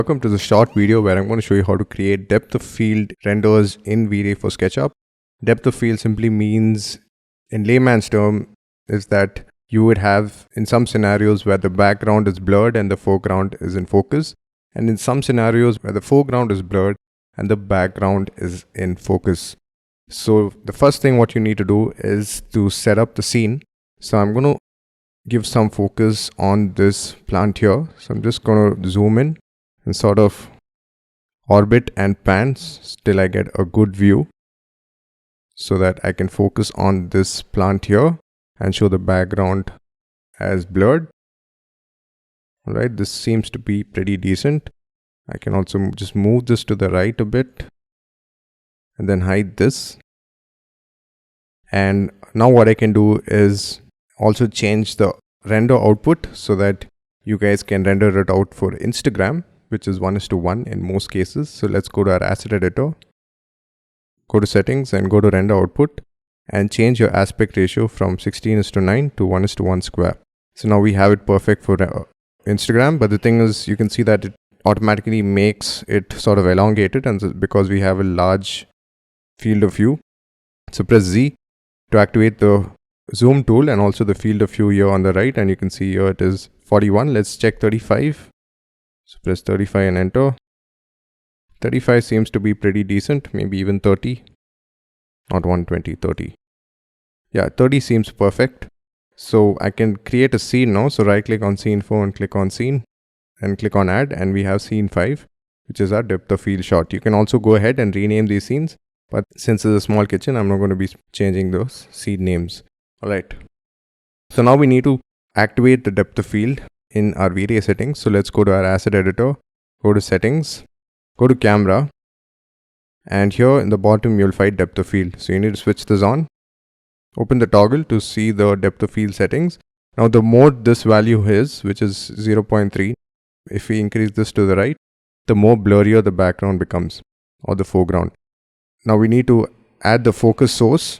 welcome to the short video where I'm going to show you how to create depth of field renders in Vray for SketchUp. Depth of field simply means, in layman's term, is that you would have in some scenarios where the background is blurred and the foreground is in focus, and in some scenarios where the foreground is blurred and the background is in focus. So the first thing what you need to do is to set up the scene. So I'm going to give some focus on this plant here. So I'm just going to zoom in and sort of orbit and pan till I get a good view so that I can focus on this plant here and show the background as blurred. Alright, this seems to be pretty decent. I can also just move this to the right a bit and then hide this. And now what I can do is also change the render output so that you guys can render it out for Instagram, which is 1:1 in most cases. So let's go to our asset editor, go to settings and go to render output and change your aspect ratio from 16:9 to 1:1 square. So now we have it perfect for Instagram, but the thing is you can see that it automatically makes it sort of elongated, and because we have a large field of view. So press Z to activate the zoom tool and also the field of view here on the right, and you can see here it is 41. Let's check 35. So press 35 and enter. 35 seems to be pretty decent, maybe even 30, not 120, 30. Yeah, 30 seems perfect. So I can create a scene now. So right click on scene 4 and click on scene and click on add, and we have scene 5, which is our depth of field shot. You can also go ahead and rename these scenes, but since it's a small kitchen, I'm not going to be changing those scene names. Alright, so now we need to activate the depth of field in our Vray settings. So let's go to our asset editor, go to settings, go to camera, and here in the bottom you'll find depth of field. So you need to switch this on, open the toggle to see the depth of field settings. Now the more this value is, which is 0.3, if we increase this to the right, the more blurrier the background becomes, or the foreground. Now we need to add the focus source.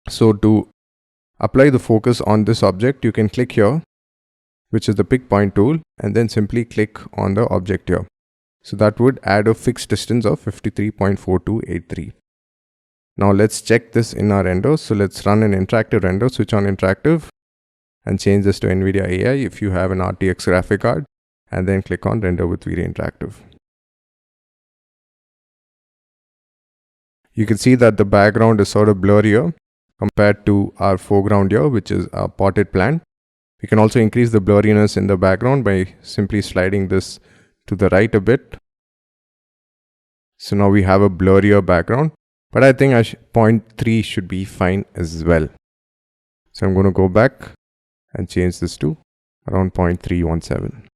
So to apply the focus on this object, you can click here, which is the pick point tool, and then simply click on the object here. So that would add a fixed distance of 53.4283. Now let's check this in our render. So let's run an interactive render, switch on interactive and change this to NVIDIA AI if you have an RTX graphic card, and then click on render with Vray Interactive. You can see that the background is sort of blurrier compared to our foreground here, which is a potted plant. We can also increase the blurriness in the background by simply sliding this to the right a bit. So now we have a blurrier background, but I think 0.3 should be fine as well. So I'm going to go back and change this to around 0.317.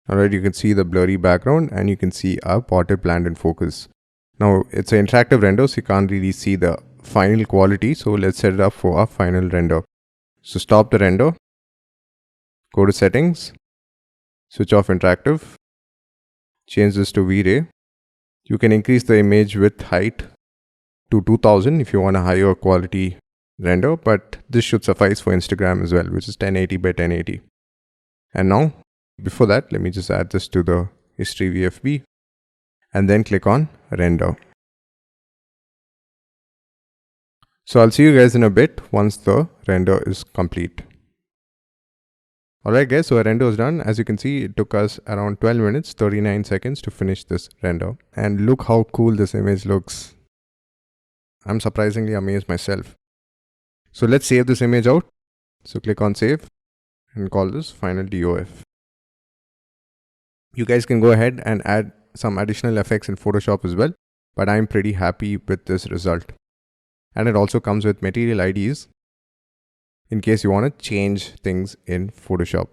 Alright, you can see the blurry background and you can see our potted plant in focus. Now it's an interactive render, so you can't really see the final quality. So let's set it up for our final render. So stop the render, go to settings, switch off interactive, change this to Vray. You can increase the image width height to 2000 if you want a higher quality render, but this should suffice for Instagram as well, which is 1080 by 1080. And now, before that, let me just add this to the history VFB and then click on render. So I'll see you guys in a bit once the render is complete. Alright guys, so our render is done. As you can see, it took us around 12 minutes, 39 seconds to finish this render. And look how cool this image looks. I'm surprisingly amazed myself. So let's save this image out. So click on save and call this final DOF. You guys can go ahead and add some additional effects in Photoshop as well, but I'm pretty happy with this result. And it also comes with material IDs in case you want to change things in Photoshop.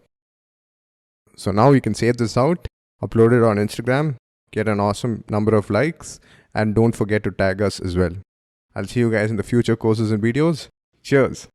So now you can save this out, upload it on Instagram, get an awesome number of likes, and don't forget to tag us as well. I'll see you guys in the future courses and videos. Cheers!